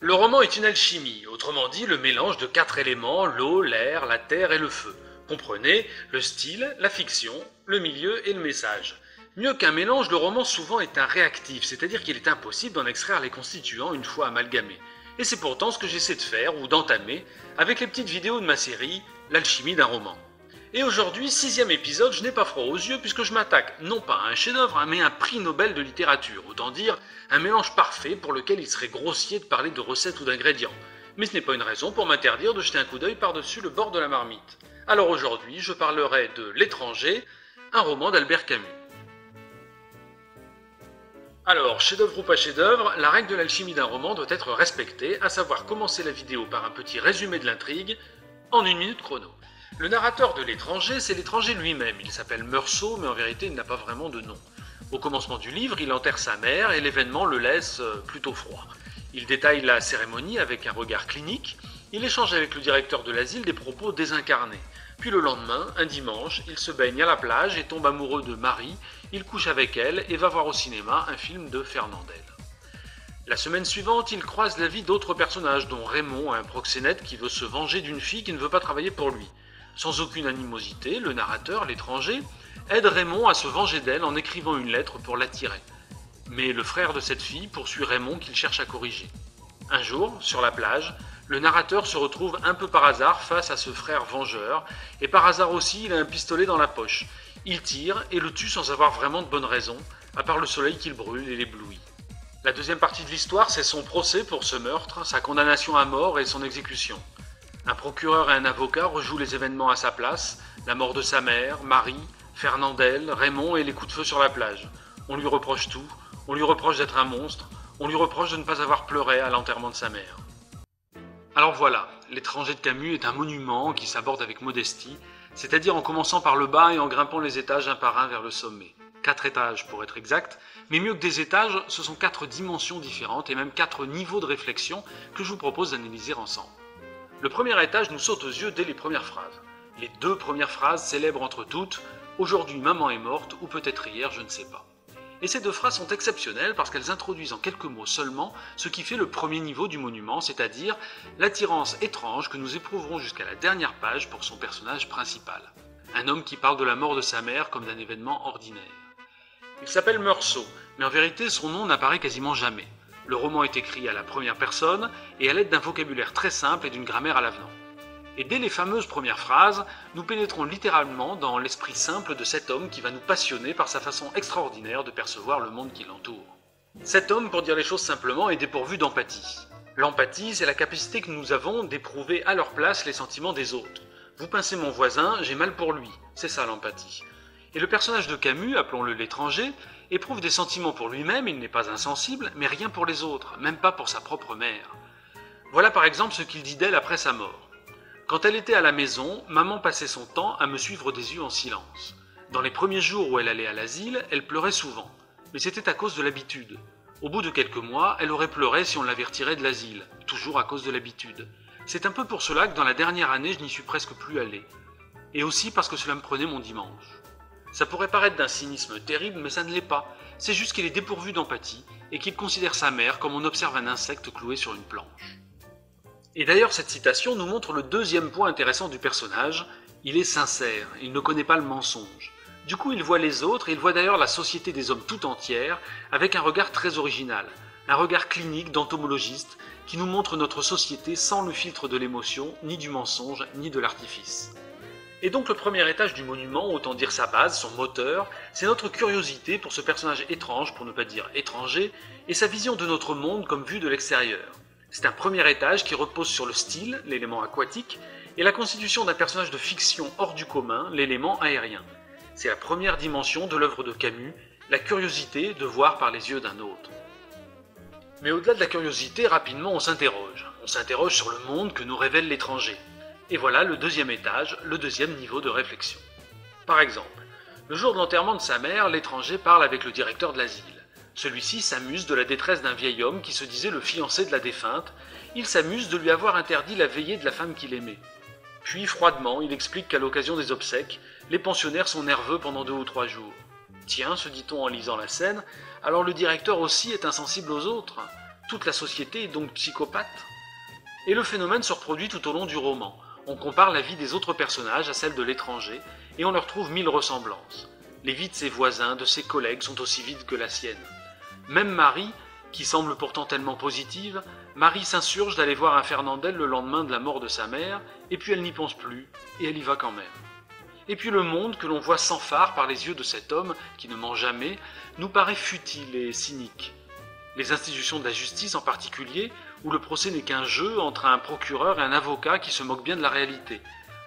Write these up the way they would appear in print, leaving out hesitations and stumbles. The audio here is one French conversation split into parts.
Le roman est une alchimie, autrement dit le mélange de 4 éléments, l'eau, l'air, la terre et le feu. Comprenez le style, la fiction, le milieu et le message. Mieux qu'un mélange, le roman souvent est un réactif, c'est-à-dire qu'il est impossible d'en extraire les constituants une fois amalgamés. Et c'est pourtant ce que j'essaie de faire, ou d'entamer, avec les petites vidéos de ma série, L'alchimie d'un roman. Et aujourd'hui, 6e épisode, je n'ai pas froid aux yeux puisque je m'attaque non pas à un chef-d'œuvre, mais à un prix Nobel de littérature, autant dire un mélange parfait pour lequel il serait grossier de parler de recettes ou d'ingrédients. Mais ce n'est pas une raison pour m'interdire de jeter un coup d'œil par-dessus le bord de la marmite. Alors aujourd'hui, je parlerai de L'étranger, un roman d'Albert Camus. Alors, chef-d'œuvre ou pas chef-d'œuvre, la règle de l'alchimie d'un roman doit être respectée, à savoir commencer la vidéo par un petit résumé de l'intrigue, en 1 minute chrono. Le narrateur de L'étranger, c'est l'étranger lui-même. Il s'appelle Meursault, mais en vérité, il n'a pas vraiment de nom. Au commencement du livre, il enterre sa mère et l'événement le laisse plutôt froid. Il détaille la cérémonie avec un regard clinique. Il échange avec le directeur de l'asile des propos désincarnés. Puis le lendemain, un dimanche, il se baigne à la plage et tombe amoureux de Marie. Il couche avec elle et va voir au cinéma un film de Fernandel. La semaine suivante, il croise la vie d'autres personnages, dont Raymond, un proxénète qui veut se venger d'une fille qui ne veut pas travailler pour lui. Sans aucune animosité, le narrateur, l'étranger, aide Raymond à se venger d'elle en écrivant une lettre pour l'attirer. Mais le frère de cette fille poursuit Raymond qu'il cherche à corriger. Un jour, sur la plage, le narrateur se retrouve un peu par hasard face à ce frère vengeur, et par hasard aussi, il a un pistolet dans la poche. Il tire et le tue sans avoir vraiment de bonnes raisons, à part le soleil qu'il brûle et l'éblouit. La deuxième partie de l'histoire, c'est son procès pour ce meurtre, sa condamnation à mort et son exécution. Un procureur et un avocat rejouent les événements à sa place, la mort de sa mère, Marie, Fernandel, Raymond et les coups de feu sur la plage. On lui reproche tout, on lui reproche d'être un monstre, on lui reproche de ne pas avoir pleuré à l'enterrement de sa mère. Alors voilà, L'étranger de Camus est un monument qui s'aborde avec modestie, c'est-à-dire en commençant par le bas et en grimpant les étages un par un vers le sommet. 4 étages pour être exact, mais mieux que des étages, ce sont 4 dimensions différentes et même 4 niveaux de réflexion que je vous propose d'analyser ensemble. Le premier étage nous saute aux yeux dès les premières phrases. Les 2 premières phrases célèbrent entre toutes « Aujourd'hui maman est morte » ou peut-être hier, je ne sais pas. Et ces 2 phrases sont exceptionnelles parce qu'elles introduisent en quelques mots seulement ce qui fait le premier niveau du monument, c'est-à-dire l'attirance étrange que nous éprouverons jusqu'à la dernière page pour son personnage principal. Un homme qui parle de la mort de sa mère comme d'un événement ordinaire. Il s'appelle Meursault, mais en vérité son nom n'apparaît quasiment jamais. Le roman est écrit à la première personne et à l'aide d'un vocabulaire très simple et d'une grammaire à l'avenant. Et dès les fameuses premières phrases, nous pénétrons littéralement dans l'esprit simple de cet homme qui va nous passionner par sa façon extraordinaire de percevoir le monde qui l'entoure. Cet homme, pour dire les choses simplement, est dépourvu d'empathie. L'empathie, c'est la capacité que nous avons d'éprouver à leur place les sentiments des autres. Vous pincez mon voisin, j'ai mal pour lui, c'est ça l'empathie. Et le personnage de Camus, appelons-le l'étranger, éprouve des sentiments pour lui-même, il n'est pas insensible, mais rien pour les autres, même pas pour sa propre mère. Voilà par exemple ce qu'il dit d'elle après sa mort. Quand elle était à la maison, maman passait son temps à me suivre des yeux en silence. Dans les premiers jours où elle allait à l'asile, elle pleurait souvent, mais c'était à cause de l'habitude. Au bout de quelques mois, elle aurait pleuré si on l'avait retirée de l'asile, toujours à cause de l'habitude. C'est un peu pour cela que dans la dernière année, je n'y suis presque plus allé. Et aussi parce que cela me prenait mon dimanche. Ça pourrait paraître d'un cynisme terrible, mais ça ne l'est pas. C'est juste qu'il est dépourvu d'empathie et qu'il considère sa mère comme on observe un insecte cloué sur une planche. Et d'ailleurs, cette citation nous montre le deuxième point intéressant du personnage. Il est sincère, il ne connaît pas le mensonge. Du coup, il voit les autres et il voit d'ailleurs la société des hommes tout entière avec un regard très original, un regard clinique d'entomologiste qui nous montre notre société sans le filtre de l'émotion, ni du mensonge, ni de l'artifice. Et donc le premier étage du monument, autant dire sa base, son moteur, c'est notre curiosité pour ce personnage étrange, pour ne pas dire étranger, et sa vision de notre monde comme vue de l'extérieur. C'est un premier étage qui repose sur le style, l'élément aquatique, et la constitution d'un personnage de fiction hors du commun, l'élément aérien. C'est la première dimension de l'œuvre de Camus, la curiosité de voir par les yeux d'un autre. Mais au-delà de la curiosité, rapidement on s'interroge. On s'interroge sur le monde que nous révèle l'étranger. Et voilà le deuxième étage, le deuxième niveau de réflexion. Par exemple, le jour de l'enterrement de sa mère, l'étranger parle avec le directeur de l'asile. Celui-ci s'amuse de la détresse d'un vieil homme qui se disait le fiancé de la défunte. Il s'amuse de lui avoir interdit la veillée de la femme qu'il aimait. Puis, froidement, il explique qu'à l'occasion des obsèques, les pensionnaires sont nerveux pendant 2 ou 3 jours. Tiens, se dit-on en lisant la scène, alors le directeur aussi est insensible aux autres. Toute la société est donc psychopathe? Et le phénomène se reproduit tout au long du roman. On compare la vie des autres personnages à celle de l'étranger, et on leur trouve 1000 ressemblances. Les vies de ses voisins, de ses collègues sont aussi vides que la sienne. Même Marie, qui semble pourtant tellement positive, Marie s'insurge d'aller voir un Fernandel le lendemain de la mort de sa mère, et puis elle n'y pense plus, et elle y va quand même. Et puis le monde, que l'on voit sans phare par les yeux de cet homme, qui ne ment jamais, nous paraît futile et cynique. Les institutions de la justice en particulier, où le procès n'est qu'un jeu entre un procureur et un avocat qui se moque bien de la réalité.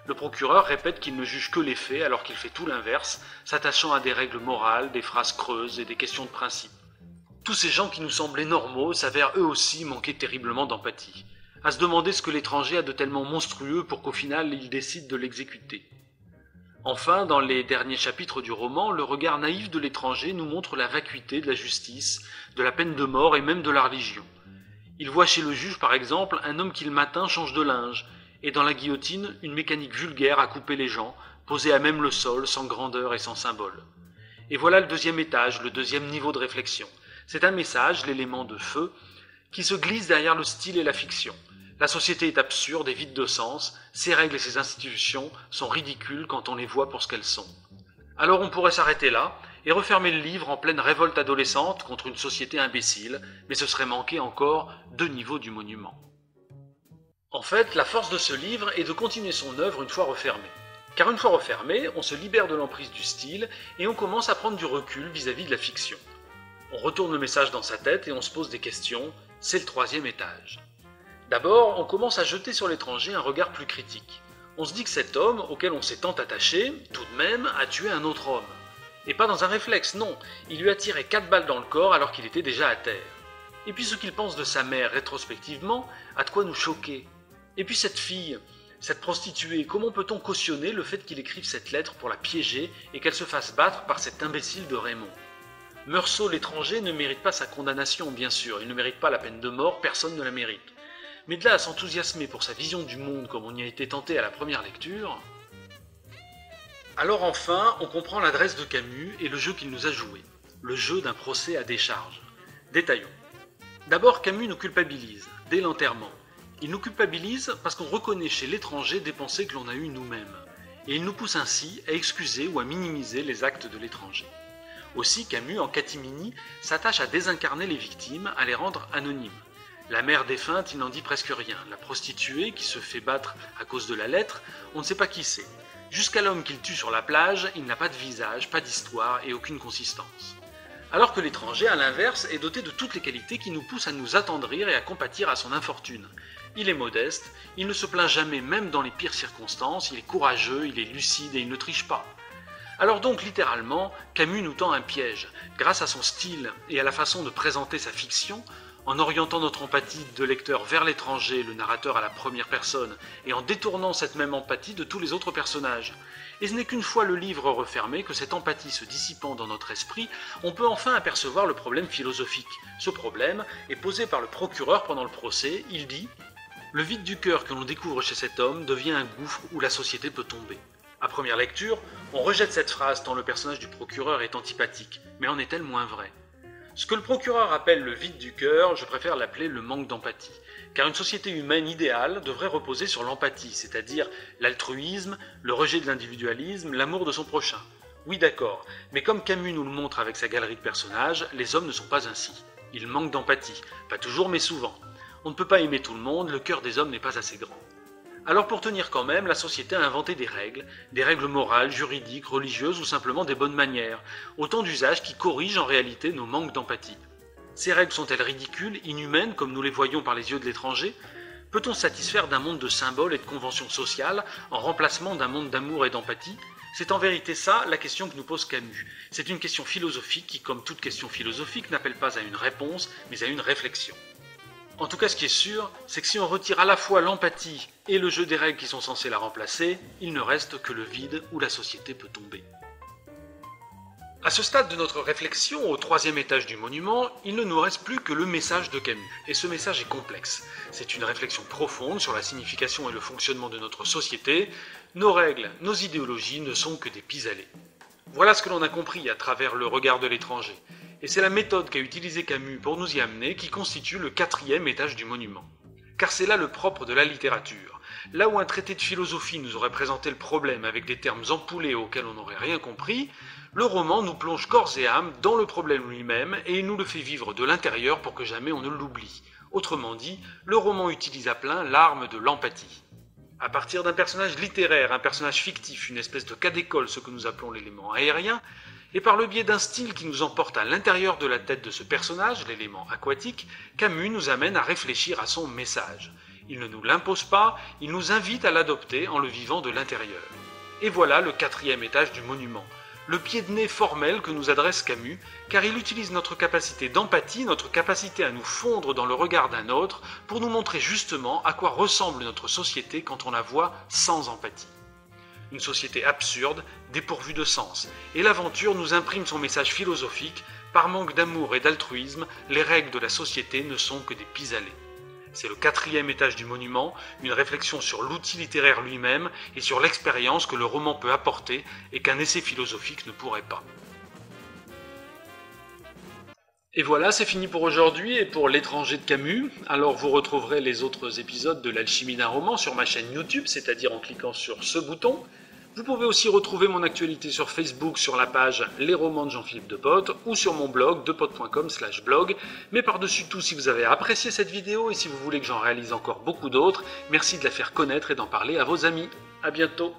Le procureur répète qu'il ne juge que les faits alors qu'il fait tout l'inverse, s'attachant à des règles morales, des phrases creuses et des questions de principe. Tous ces gens qui nous semblaient normaux s'avèrent eux aussi manquer terriblement d'empathie, à se demander ce que l'étranger a de tellement monstrueux pour qu'au final il décide de l'exécuter. Enfin, dans les derniers chapitres du roman, le regard naïf de l'étranger nous montre la vacuité de la justice, de la peine de mort et même de la religion. Il voit chez le juge, par exemple, un homme qui le matin change de linge, et dans la guillotine, une mécanique vulgaire à couper les gens, posée à même le sol, sans grandeur et sans symbole. Et voilà le deuxième étage, le deuxième niveau de réflexion. C'est un message, l'élément de feu, qui se glisse derrière le style et la fiction. La société est absurde et vide de sens, ses règles et ses institutions sont ridicules quand on les voit pour ce qu'elles sont. Alors on pourrait s'arrêter là, et refermer le livre en pleine révolte adolescente contre une société imbécile, mais ce serait manquer encore 2 niveaux du monument. En fait, la force de ce livre est de continuer son œuvre une fois refermée. Car une fois refermé, on se libère de l'emprise du style et on commence à prendre du recul vis-à-vis de la fiction. On retourne le message dans sa tête et on se pose des questions, c'est le 3e étage. D'abord, on commence à jeter sur l'étranger un regard plus critique. On se dit que cet homme, auquel on s'est tant attaché, tout de même, a tué un autre homme. Et pas dans un réflexe, non, il lui a tiré 4 balles dans le corps alors qu'il était déjà à terre. Et puis ce qu'il pense de sa mère rétrospectivement a de quoi nous choquer. Et puis cette fille, cette prostituée, comment peut-on cautionner le fait qu'il écrive cette lettre pour la piéger et qu'elle se fasse battre par cet imbécile de Raymond? Meursault l'étranger ne mérite pas sa condamnation, bien sûr, il ne mérite pas la peine de mort, personne ne la mérite. Mais de là à s'enthousiasmer pour sa vision du monde comme on y a été tenté à la première lecture... Alors enfin, on comprend l'adresse de Camus et le jeu qu'il nous a joué. Le jeu d'un procès à décharge. Détaillons. D'abord, Camus nous culpabilise, dès l'enterrement. Il nous culpabilise parce qu'on reconnaît chez l'étranger des pensées que l'on a eues nous-mêmes. Et il nous pousse ainsi à excuser ou à minimiser les actes de l'étranger. Aussi, Camus, en catimini, s'attache à désincarner les victimes, à les rendre anonymes. La mère défunte, il n'en dit presque rien. La prostituée, qui se fait battre à cause de la lettre, on ne sait pas qui c'est. Jusqu'à l'homme qu'il tue sur la plage, il n'a pas de visage, pas d'histoire et aucune consistance. Alors que l'étranger, à l'inverse, est doté de toutes les qualités qui nous poussent à nous attendrir et à compatir à son infortune. Il est modeste, il ne se plaint jamais même dans les pires circonstances, il est courageux, il est lucide et il ne triche pas. Alors donc, littéralement, Camus nous tend un piège. Grâce à son style et à la façon de présenter sa fiction, en orientant notre empathie de lecteur vers l'étranger, le narrateur à la première personne, et en détournant cette même empathie de tous les autres personnages. Et ce n'est qu'une fois le livre refermé que cette empathie se dissipant dans notre esprit, on peut enfin apercevoir le problème philosophique. Ce problème est posé par le procureur pendant le procès, il dit « Le vide du cœur que l'on découvre chez cet homme devient un gouffre où la société peut tomber. » À première lecture, on rejette cette phrase tant le personnage du procureur est antipathique, mais en est-elle moins vraie? Ce que le procureur appelle le vide du cœur, je préfère l'appeler le manque d'empathie. Car une société humaine idéale devrait reposer sur l'empathie, c'est-à-dire l'altruisme, le rejet de l'individualisme, l'amour de son prochain. Oui d'accord, mais comme Camus nous le montre avec sa galerie de personnages, les hommes ne sont pas ainsi. Ils manquent d'empathie, pas toujours mais souvent. On ne peut pas aimer tout le monde, le cœur des hommes n'est pas assez grand. Alors pour tenir quand même, la société a inventé des règles morales, juridiques, religieuses ou simplement des bonnes manières, autant d'usages qui corrigent en réalité nos manques d'empathie. Ces règles sont-elles ridicules, inhumaines, comme nous les voyons par les yeux de l'étranger? Peut-on se satisfaire d'un monde de symboles et de conventions sociales en remplacement d'un monde d'amour et d'empathie? C'est en vérité ça la question que nous pose Camus. C'est une question philosophique qui, comme toute question philosophique, n'appelle pas à une réponse, mais à une réflexion. En tout cas, ce qui est sûr, c'est que si on retire à la fois l'empathie et le jeu des règles qui sont censées la remplacer, il ne reste que le vide où la société peut tomber. À ce stade de notre réflexion, au 3e étage du monument, il ne nous reste plus que le message de Camus. Et ce message est complexe. C'est une réflexion profonde sur la signification et le fonctionnement de notre société. Nos règles, nos idéologies ne sont que des pis-aller. Voilà ce que l'on a compris à travers le regard de l'étranger. Et c'est la méthode qu'a utilisée Camus pour nous y amener qui constitue le 4e étage du monument. Car c'est là le propre de la littérature. Là où un traité de philosophie nous aurait présenté le problème avec des termes empoulés auxquels on n'aurait rien compris, le roman nous plonge corps et âme dans le problème lui-même et il nous le fait vivre de l'intérieur pour que jamais on ne l'oublie. Autrement dit, le roman utilise à plein l'arme de l'empathie. À partir d'un personnage littéraire, un personnage fictif, une espèce de cas d'école, ce que nous appelons l'élément aérien, et par le biais d'un style qui nous emporte à l'intérieur de la tête de ce personnage, l'élément aquatique, Camus nous amène à réfléchir à son message. Il ne nous l'impose pas, il nous invite à l'adopter en le vivant de l'intérieur. Et voilà le 4e étage du monument, le pied de nez formel que nous adresse Camus, car il utilise notre capacité d'empathie, notre capacité à nous fondre dans le regard d'un autre, pour nous montrer justement à quoi ressemble notre société quand on la voit sans empathie. Une société absurde, dépourvue de sens, et l'aventure nous imprime son message philosophique, par manque d'amour et d'altruisme, les règles de la société ne sont que des pis-aller. C'est le 4e étage du monument, une réflexion sur l'outil littéraire lui-même et sur l'expérience que le roman peut apporter et qu'un essai philosophique ne pourrait pas. Et voilà, c'est fini pour aujourd'hui et pour L'étranger de Camus. Alors vous retrouverez les autres épisodes de l'Alchimie d'un roman sur ma chaîne YouTube, c'est-à-dire en cliquant sur ce bouton. Vous pouvez aussi retrouver mon actualité sur Facebook sur la page Les Romans de Jean-Philippe Depote ou sur mon blog depote.com/blog. Mais par-dessus tout, si vous avez apprécié cette vidéo et si vous voulez que j'en réalise encore beaucoup d'autres, merci de la faire connaître et d'en parler à vos amis. À bientôt.